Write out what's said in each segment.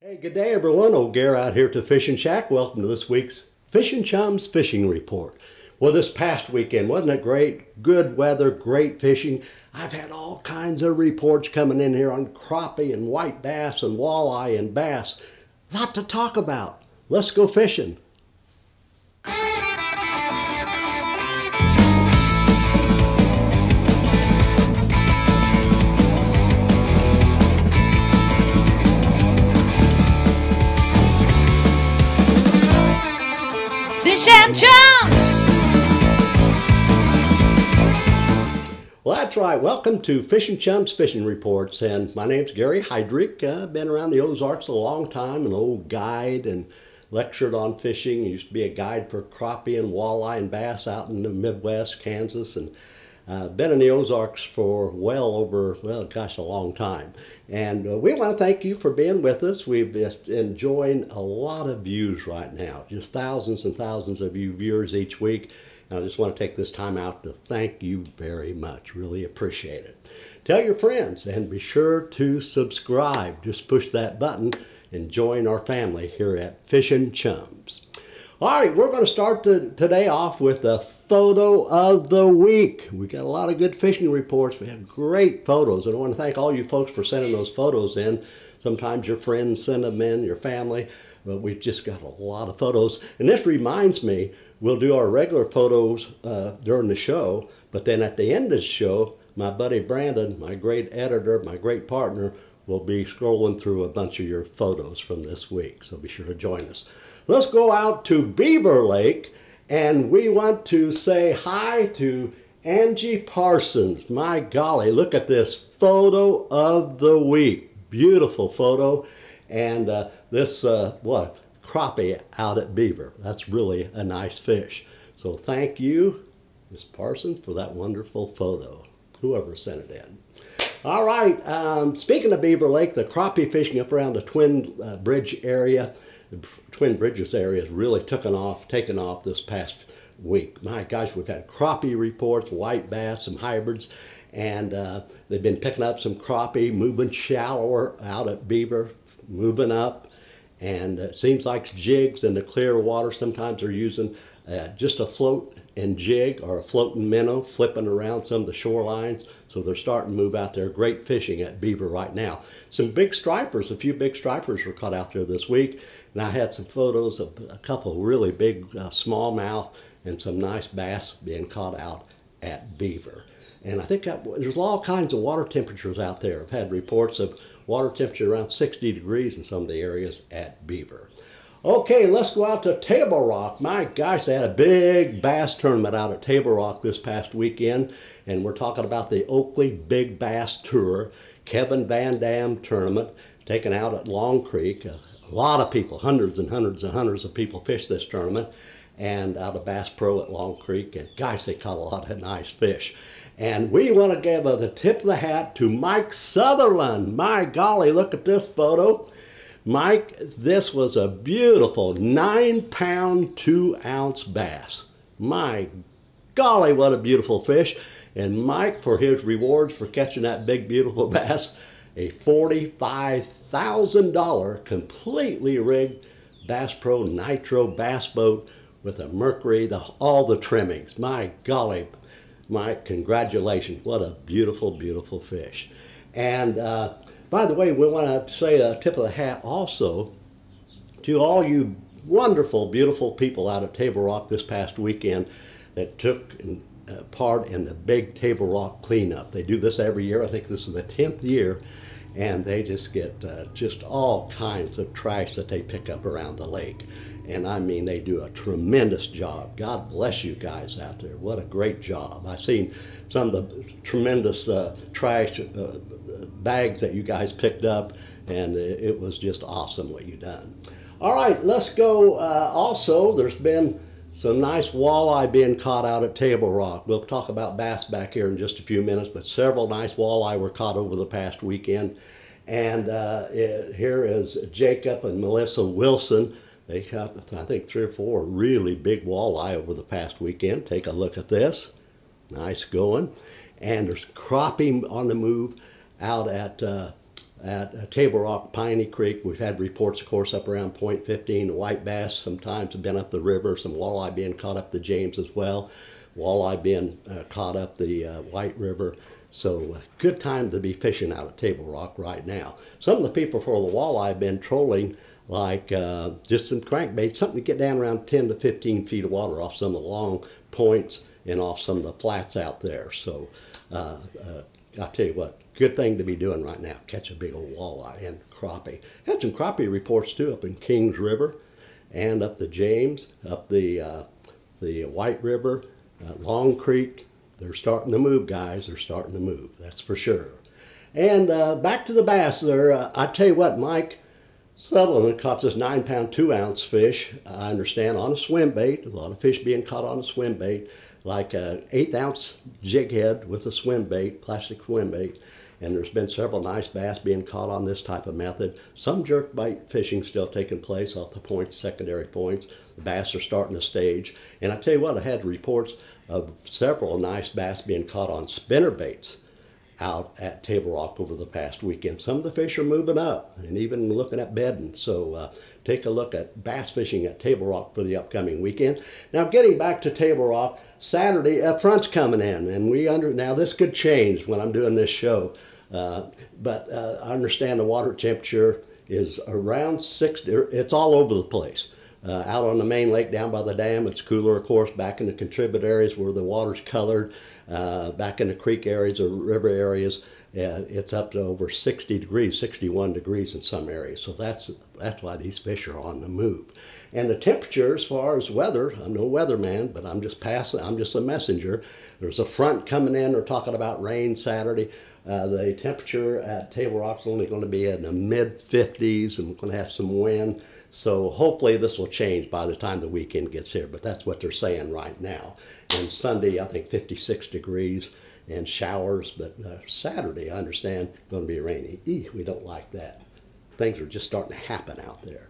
Hey, good day everyone. Old Gare out here to Fishing Shack. Welcome to this week's Fishing Chums Fishing Report. Well, this past weekend, wasn't it great? Good weather, great fishing. I've had all kinds of reports coming in here on crappie and white bass and walleye and bass. A lot to talk about. Let's go fishing. Fish and Chums! Well, that's right. Welcome to Fishing Chums Fishing Reports. And my name's Gary Heydrich. I've been around the Ozarks a long time, an old guide and lectured on fishing. I used to be a guide for crappie and walleye and bass out in the Midwest, Kansas. And been in the Ozarks for well over, well, gosh, a long time. And we want to thank you for being with us. We've been enjoying a lot of views right now, just thousands and thousands of you viewers each week. And I just want to take this time out to thank you very much. Really appreciate it. Tell your friends and be sure to subscribe. Just push that button and join our family here at Fishing Chums. All right, we're going to start today off with the photo of the week. We got a lot of good fishing reports. We have great photos. And I want to thank all you folks for sending those photos in. Sometimes your friends send them in, your family. But we've just got a lot of photos. And this reminds me, we'll do our regular photos during the show. But then at the end of the show, my buddy Brandon, my great editor, my great partner, will be scrolling through a bunch of your photos from this week. So be sure to join us. Let's go out to Beaver Lake, and we want to say hi to Angie Parsons. My golly, look at this photo of the week. Beautiful photo. And this, what, crappie out at Beaver. That's really a nice fish. So thank you, Ms. Parsons, for that wonderful photo, whoever sent it in. All right, speaking of Beaver Lake, the crappie fishing up around the Twin Bridge area, the Twin Bridges area has really taken off this past week. My gosh, we've had crappie reports, white bass, some hybrids, and they've been picking up some crappie, moving shallower out at Beaver, moving up, and it seems like jigs in the clear water. Sometimes they're using just a float and jig or a floating minnow, flipping around some of the shorelines. So they're starting to move out there. Great fishing at Beaver right now. Some big stripers, a few big stripers were caught out there this week. And I had some photos of a couple really big smallmouth and some nice bass being caught out at Beaver. And I think there's all kinds of water temperatures out there. I've had reports of water temperature around 60 degrees in some of the areas at Beaver. Okay, let's go out to Table Rock. My gosh, they had a big bass tournament out at Table Rock this past weekend. And we're talking about the Oakley Big Bass Tour, Kevin Van Dam tournament, taken out at Long Creek. A lot of people, hundreds and hundreds and hundreds of people fished this tournament. And out of Bass Pro at Long Creek. And gosh, they caught a lot of nice fish. And we want to give the tip of the hat to Mike Sutherland. My golly, look at this photo. Mike, this was a beautiful 9-pound, 2-ounce bass. My golly, what a beautiful fish. And Mike, for his rewards for catching that big, beautiful bass, a $45,000 completely rigged Bass Pro Nitro bass boat with a Mercury, all the trimmings. My golly, Mike, congratulations. What a beautiful, beautiful fish. And by the way, we want to say a tip of the hat also to all you wonderful, beautiful people out at Table Rock this past weekend that took part in the big Table Rock cleanup. They do this every year. I think this is the 10th year. And they just get just all kinds of trash that they pick up around the lake. And I mean, they do a tremendous job. God bless you guys out there. What a great job. I've seen some of the tremendous trash bags that you guys picked up, and it was just awesome what you done. All right, let's go. Also, there's been some nice walleye being caught out at Table Rock. We'll talk about bass back here in just a few minutes, but several nice walleye were caught over the past weekend. And here is Jacob and Melissa Wilson. They caught, I think, 3 or 4 really big walleye over the past weekend. Take a look at this. Nice going. And there's crappie on the move out at at Table Rock, Piney Creek. We've had reports, of course, up around Point 15. The white bass sometimes have been up the river. Some walleye being caught up the James as well. Walleye being caught up the White River. So good time to be fishing out at Table Rock right now. Some of the people for the walleye have been trolling like just some crankbait, something to get down around 10 to 15 feet of water off some of the long points and off some of the flats out there. So I'll tell you what, good thing to be doing right now, catch a big old walleye and crappie. Had some crappie reports too up in Kings River and up the James, up the White River, Long Creek. They're starting to move, guys. They're starting to move, that's for sure. And back to the bass there. I tell you what, Mike Sutherland caught this 9-pound, 2-ounce fish, I understand, on a swim bait. A lot of fish being caught on a swim bait, like an 1/8-ounce jig head with a swim bait, plastic swim bait. And there's been several nice bass being caught on this type of method. Some jerkbait fishing still taking place off the points, secondary points. The bass are starting to stage. And I tell you what, I had reports of several nice bass being caught on spinner baits out at Table Rock over the past weekend. Some of the fish are moving up and even looking at bedding. So take a look at bass fishing at Table Rock for the upcoming weekend. Now getting back to Table Rock, Saturday, a front's coming in, and now this could change when I'm doing this show. But I understand the water temperature is around 60. It's all over the place. Out on the main lake down by the dam, it's cooler, of course. Back in the contribute areas where the water's colored, back in the creek areas or river areas, it's up to over 60 degrees, 61 degrees in some areas. So that's why these fish are on the move. And the temperature, as far as weather, I'm no weatherman, but I'm just a messenger. There's a front coming in. They're talking about rain Saturday. The temperature at Table Rock is only going to be in the mid-50s, and we're going to have some wind. So hopefully this will change by the time the weekend gets here, but that's what they're saying right now. And Sunday, I think 56 degrees and showers, but Saturday, I understand, going to be rainy. We don't like that. Things are just starting to happen out there.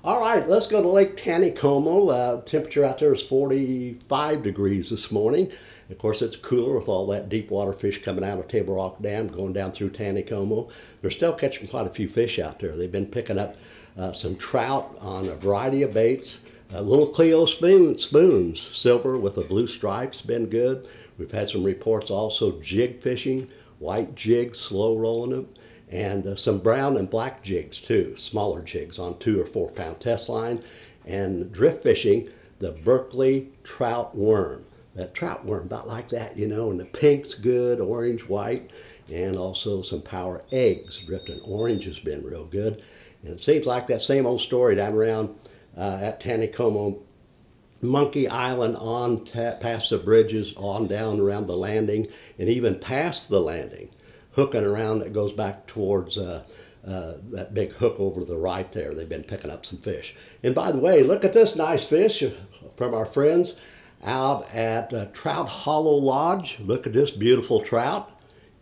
All right, let's go to Lake Taneycomo. Temperature out there is 45 degrees this morning. Of course, it's cooler with all that deep water fish coming out of Table Rock Dam, going down through Taneycomo. They're still catching quite a few fish out there. They've been picking up some trout on a variety of baits. Little Cleo spoons, silver with the blue stripes, been good. We've had some reports also jig fishing, white jigs, slow rolling them, and some brown and black jigs too, smaller jigs on 2 or 4 pound test line. And drift fishing, the Berkeley trout worm. That trout worm, about like that, you know, and the pink's good, orange, white, and also some power eggs. Drifting orange has been real good. And it seems like that same old story down around at Taneycomo, Monkey Island, on past the bridges, on down around the landing, and even past the landing, hooking around that goes back towards that big hook over to the right there. They've been picking up some fish. And by the way, look at this nice fish from our friends out at Trout Hollow Lodge. Look at this beautiful trout.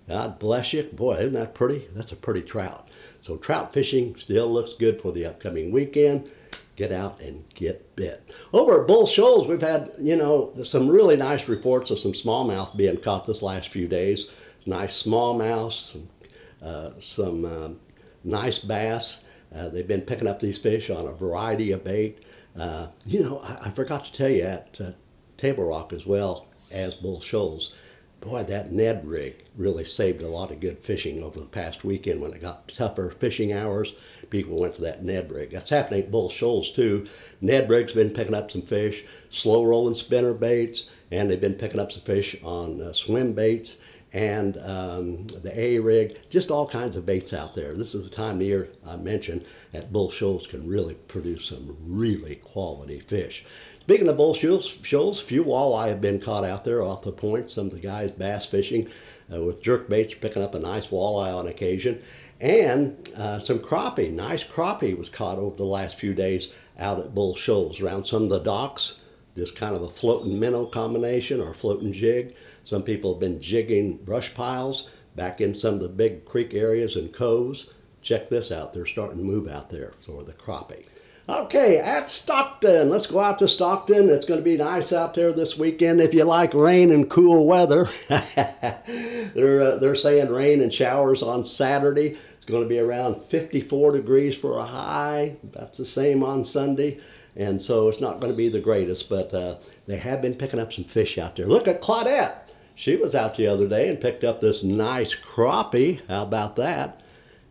God bless you. Boy, isn't that pretty? That's a pretty trout. So trout fishing still looks good for the upcoming weekend. Get out and get bit. Over at Bull Shoals, we've had, you know, some really nice reports of some smallmouth being caught this last few days. Nice smallmouth, some nice bass. They've been picking up these fish on a variety of bait. You know, I forgot to tell you at Table Rock as well as Bull Shoals, boy, that Ned rig really saved a lot of good fishing over the past weekend when it got tougher fishing hours. People went to that Ned rig. That's happening at Bull Shoals too. Ned rig's been picking up some fish, slow rolling spinner baits, and they've been picking up some fish on swim baits and the A rig, just all kinds of baits out there. This is the time of the year I mentioned that Bull Shoals can really produce some really quality fish. Speaking of Bull Shoals, few walleye have been caught out there off the point. Some of the guys bass fishing with jerk baits, picking up a nice walleye on occasion. And some crappie, nice crappie was caught over the last few days out at Bull Shoals around some of the docks. Just kind of a floating minnow combination or floating jig. Some people have been jigging brush piles back in some of the big creek areas and coves. Check this out, they're starting to move out there for the crappie. Okay, at Stockton, let's go out to Stockton. It's going to be nice out there this weekend if you like rain and cool weather. They're saying rain and showers on Saturday. It's It's going to be around 54 degrees for a high. That's the same on Sunday. And so it's not going to be the greatest, but they have been picking up some fish out there. Look at Claudette. She was out the other day and picked up this nice crappie. How about that?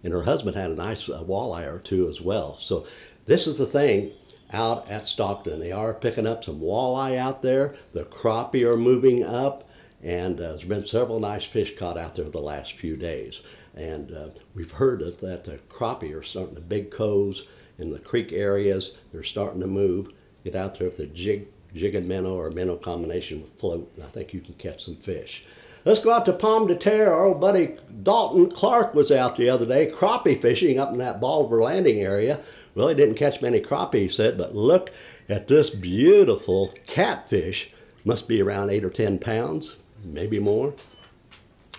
And her husband had a nice walleye or two as well. So this is the thing out at Stockton. They are picking up some walleye out there. The crappie are moving up. And there's been several nice fish caught out there the last few days. And we've heard that the crappie are starting, the big coves in the creek areas, they're starting to move. Get out there with a jig and minnow or minnow combination with float, and I think you can catch some fish. Let's go out to Pomme de Terre. Our old buddy Dalton Clark was out the other day crappie fishing up in that Bolivar Landing area. Well, he didn't catch many crappie, he said, but look at this beautiful catfish. Must be around 8 or 10 pounds, maybe more.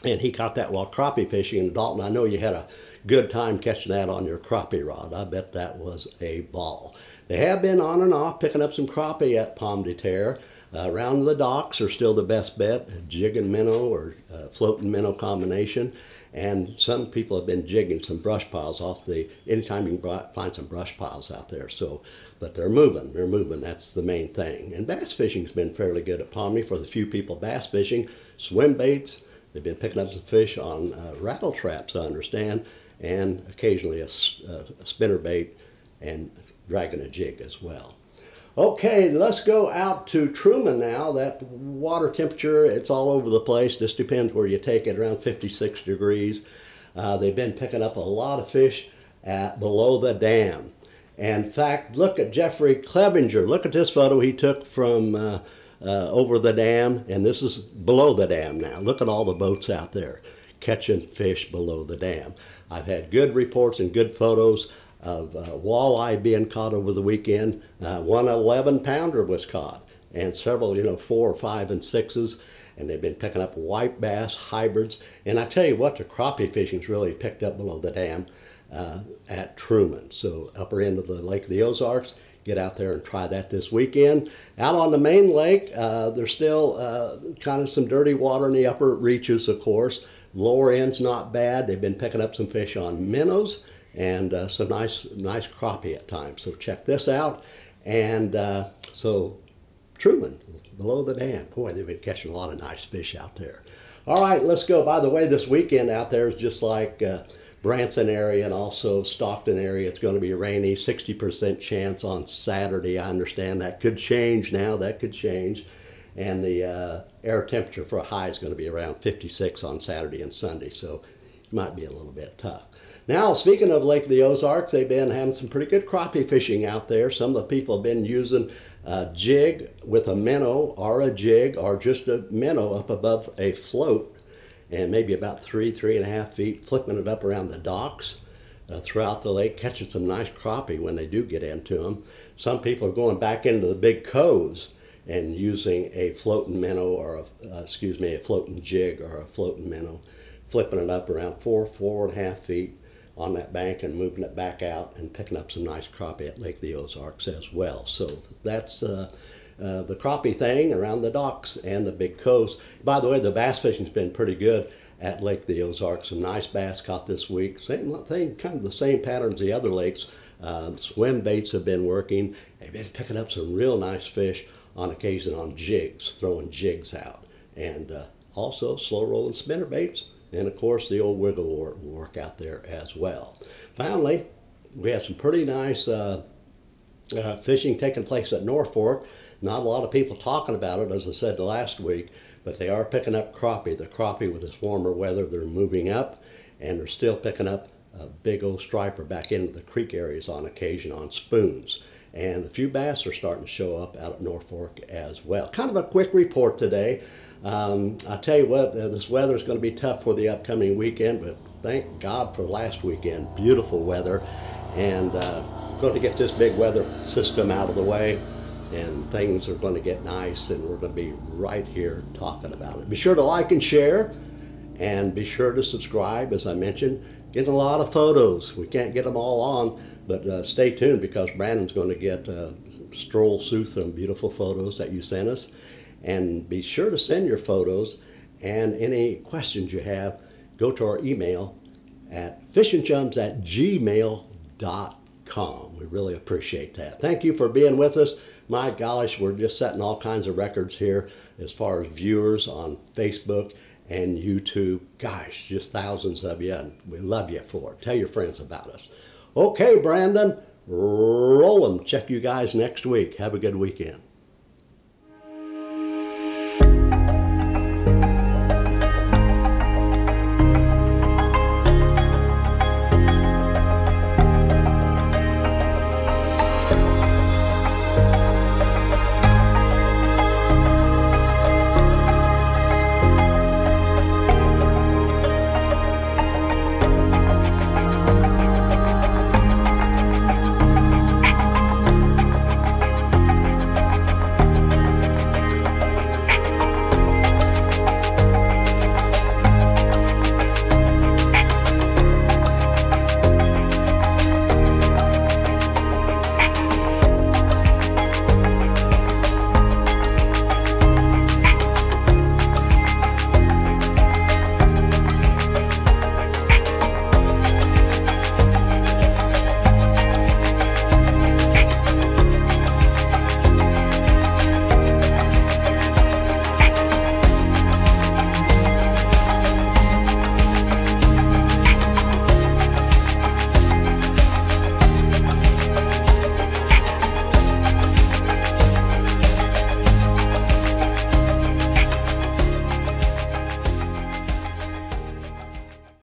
And he caught that while crappie fishing. And Dalton, I know you had a good time catching that on your crappie rod. I bet that was a ball. They have been on and off picking up some crappie at Pomme de Terre. Around the docks are still the best bet, a jig and minnow or floating minnow combination. And some people have been jigging some brush piles off the, anytime you can find some brush piles out there. So, but they're moving, that's the main thing. And bass fishing's been fairly good at Pomme for the few people bass fishing. Swim baits, they've been picking up some fish on rattle traps, I understand, and occasionally a spinner bait and dragging a jig as well. Okay, let's go out to Truman now. That water temperature, it's all over the place. Just depends where you take it, around 56 degrees. They've been picking up a lot of fish below the dam. And in fact, look at Jeffrey Clevenger. Look at this photo he took from over the dam, and this is below the dam now. Look at all the boats out there catching fish below the dam. I've had good reports and good photos of walleye being caught over the weekend. One 11-pounder was caught, and several, 4, 5, and 6s, and they've been picking up white bass, hybrids, and I tell you what, the crappie fishing's really picked up below the dam at Truman. So upper end of the Lake of the Ozarks, get out there and try that this weekend. Out on the main lake, there's still kind of some dirty water in the upper reaches, of course. Lower end's not bad. They've been picking up some fish on minnows and some nice crappie at times. So check this out. And so Truman, below the dam. Boy, they've been catching a lot of nice fish out there. All right, let's go. By the way, this weekend out there is just like Branson area and also Stockton area. It's going to be rainy, 60% chance on Saturday. I understand that could change now. That could change. And the air temperature for a high is going to be around 56 on Saturday and Sunday. So it might be a little bit tough. Now, speaking of Lake of the Ozarks, they've been having some pretty good crappie fishing out there. Some of the people have been using a jig with a minnow or a jig or just a minnow up above a float and maybe about 3.5 feet, flipping it up around the docks throughout the lake, catching some nice crappie when they do get into them. Some people are going back into the big coves and using a floating minnow or a floating jig or a floating minnow, flipping it up around 4.5 feet on that bank and moving it back out and picking up some nice crappie at Lake of the Ozarks as well. So that's the crappie thing around the docks and the big coves. By the way, the bass fishing's been pretty good at Lake of the Ozarks. Some nice bass caught this week. Same thing, kind of the same patterns the other lakes. Swim baits have been working. They've been picking up some real nice fish on occasion on jigs, throwing jigs out. And also slow rolling spinner baits. And of course the old wiggle will work out there as well. Finally, we have some pretty nice fishing taking place at Norfork. Not a lot of people talking about it, as I said last week, but they are picking up crappie. The crappie with this warmer weather, they're moving up, and they're still picking up a big old striper back into the creek areas on occasion on spoons. And a few bass are starting to show up out at Norfork as well. Kind of a quick report today. I tell you what, this weather is going to be tough for the upcoming weekend, but thank God for last weekend. Beautiful weather, and going to get this big weather system out of the way, and things are going to get nice, and we're going to be right here talking about it. Be sure to like and share, and be sure to subscribe. As I mentioned, getting a lot of photos. We can't get them all on, but stay tuned because Brandon's going to get stroll through some beautiful photos that you sent us. And be sure to send your photos and any questions you have. Go to our email at fishingchums@gmail.com. We really appreciate that. Thank you for being with us. My gosh, we're just setting all kinds of records here as far as viewers on Facebook and YouTube. Gosh, just thousands of you, and we love you for it. Tell your friends about us. Okay, Brandon, roll 'em. Check you guys next week. Have a good weekend.